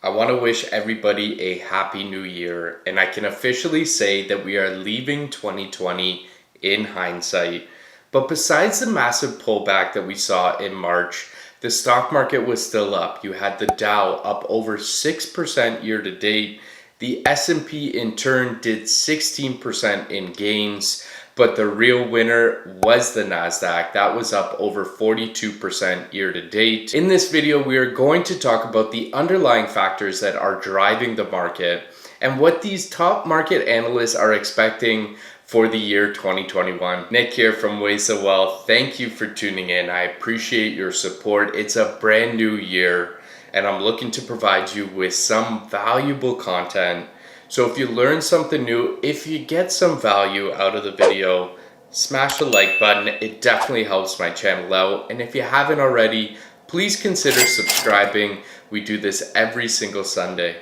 I want to wish everybody a happy new year, and I can officially say that we are leaving 2020 in hindsight. But besides the massive pullback that we saw in March, the stock market was still up. You had the Dow up over 6% year to date. The S&P in turn did 16% in gains, but the real winner was the Nasdaq. That was up over 42% year to date. In this video, we are going to talk about the underlying factors that are driving the market and what these top market analysts are expecting for the year 2021. Nick here from Ways of Wealth. Thank you for tuning in. I appreciate your support. It's a brand new year, and I'm looking to provide you with some valuable content. So if you learn something new, if you get some value out of the video, smash the like button. It definitely helps my channel out. And if you haven't already, please consider subscribing. We do this every single Sunday.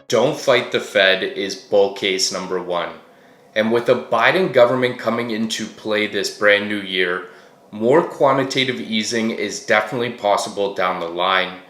Don't fight the Fed is bull case number one. And with the Biden government coming into play this brand new year, more quantitative easing is definitely possible down the line.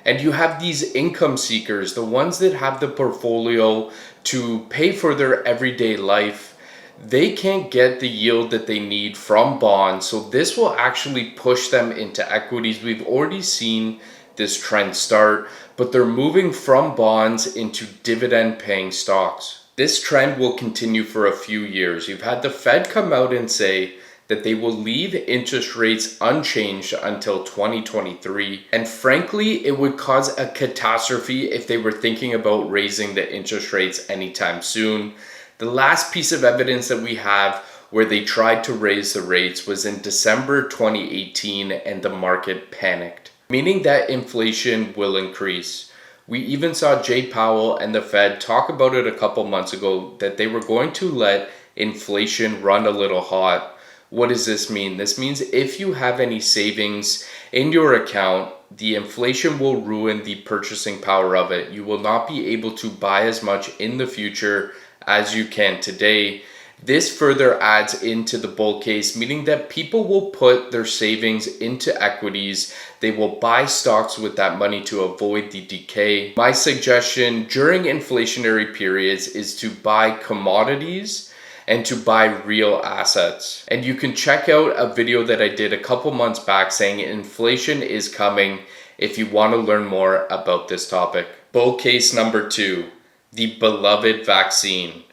And you have these income seekers, the ones that have the portfolio to pay for their everyday life. They can't get the yield that they need from bonds, so this will actually push them into equities. We've already seen this trend start, but they're moving from bonds into dividend paying stocks. This trend will continue for a few years. You've had the Fed come out and say that they will leave interest rates unchanged until 2023. And frankly, it would cause a catastrophe if they were thinking about raising the interest rates anytime soon. The last piece of evidence that we have where they tried to raise the rates was in December 2018, and the market panicked, meaning that inflation will increase. We even saw Jay Powell and the Fed talk about it a couple months ago that they were going to let inflation run a little hot. What does this mean? This means if you have any savings in your account, the inflation will ruin the purchasing power of it. You will not be able to buy as much in the future as you can today. This further adds into the bull case, meaning that people will put their savings into equities. They will buy stocks with that money to avoid the decay. My suggestion during inflationary periods is to buy commodities and to buy real assets. And you can check out a video that I did a couple months back saying inflation is coming if you want to learn more about this topic. Bull case number two, the beloved vaccine.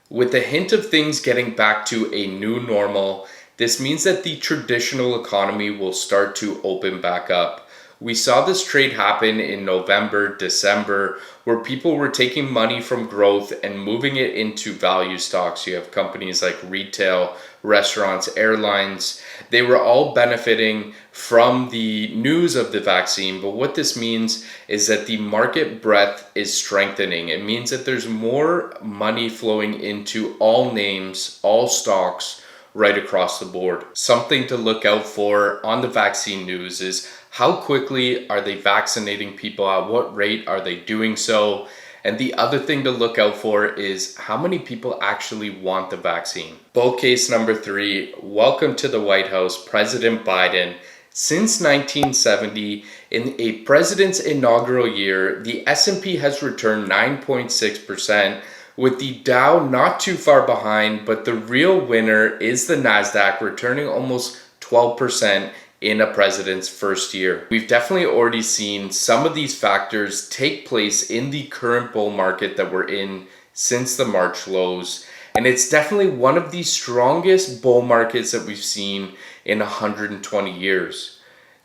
With a hint of things getting back to a new normal, this means that the traditional economy will start to open back up. We saw this trade happen in November, December, where people were taking money from growth and moving it into value stocks. You have companies like retail, restaurants, airlines. They were all benefiting from the news of the vaccine. But what this means is that the market breadth is strengthening. It means that there's more money flowing into all names, all stocks, right across the board. Something to look out for on the vaccine news is how quickly are they vaccinating people? At what rate are they doing so? And the other thing to look out for is how many people actually want the vaccine. Bull case number three, welcome to the White House, President Biden. Since 1970, in a president's inaugural year, the S&P has returned 9.6%, with the Dow not too far behind, but the real winner is the Nasdaq, returning almost 12% in a president's first year. We've definitely already seen some of these factors take place in the current bull market that we're in since the March lows. And it's definitely one of the strongest bull markets that we've seen in 120 years.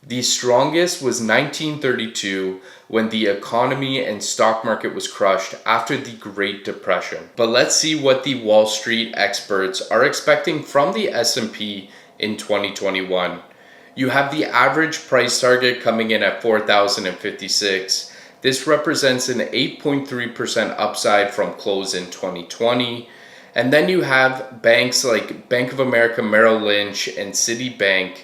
The strongest was 1932, when the economy and stock market was crushed after the Great Depression. But let's see what the Wall Street experts are expecting from the S&P in 2021. You have the average price target coming in at 4,056. This represents an 8.3% upside from close in 2020. And then you have banks like Bank of America, Merrill Lynch, and Citibank.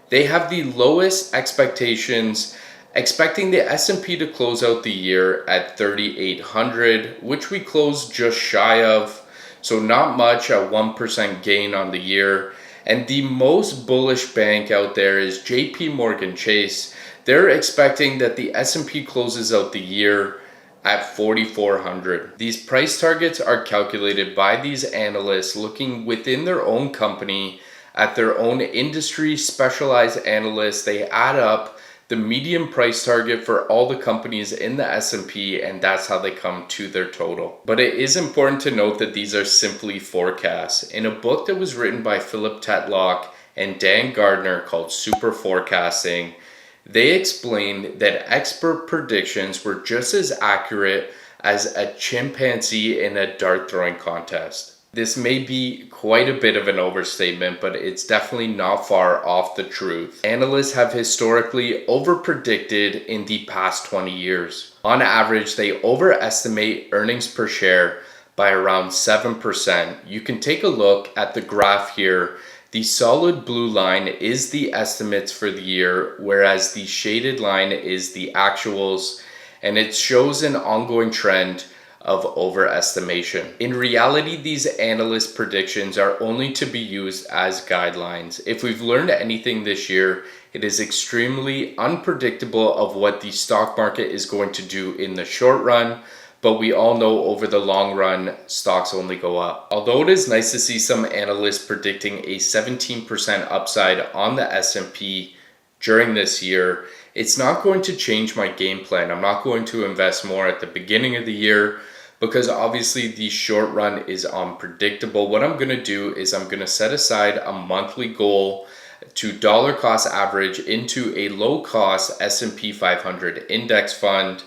They have the lowest expectations, expecting the S&P to close out the year at 3,800, which we closed just shy of. So not much, a 1% gain on the year. And the most bullish bank out there is JP Morgan Chase. They're expecting that the S&P closes out the year at 4,400. These price targets are calculated by these analysts looking within their own company at their own industry specialized analysts. They add up the median price target for all the companies in the S&P, and that's how they come to their total. But it is important to note that these are simply forecasts. In a book that was written by Philip Tetlock and Dan Gardner called Super Forecasting, they explained that expert predictions were just as accurate as a chimpanzee in a dart throwing contest. This may be quite a bit of an overstatement, but it's definitely not far off the truth. Analysts have historically overpredicted in the past 20 years. On average, they overestimate earnings per share by around 7%. You can take a look at the graph here. The solid blue line is the estimates for the year, whereas the shaded line is the actuals, and it shows an ongoing trend of overestimation. In reality, these analyst predictions are only to be used as guidelines. If we've learned anything this year, it is extremely unpredictable of what the stock market is going to do in the short run, but we all know over the long run, stocks only go up. Although it is nice to see some analysts predicting a 17% upside on the S&P during this year, it's not going to change my game plan. I'm not going to invest more at the beginning of the year because obviously the short run is unpredictable. What I'm going to do is I'm going to set aside a monthly goal to dollar cost average into a low cost S&P 500 index fund.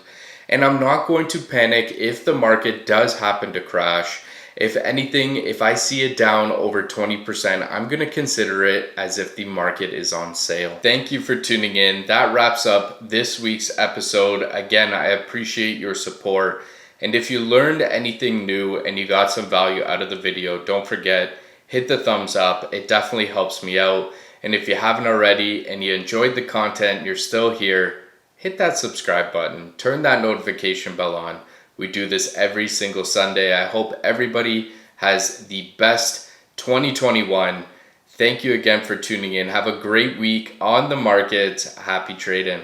And I'm not going to panic if the market does happen to crash. If anything, if I see it down over 20%, I'm going to consider it as if the market is on sale. Thank you for tuning in. That wraps up this week's episode. Again, I appreciate your support. And if you learned anything new and you got some value out of the video, don't forget, hit the thumbs up. It definitely helps me out. And if you haven't already and you enjoyed the content and you're still here, hit that subscribe button. Turn that notification bell on. We do this every single Sunday. I hope everybody has the best 2021. Thank you again for tuning in. Have a great week on the markets. Happy trading.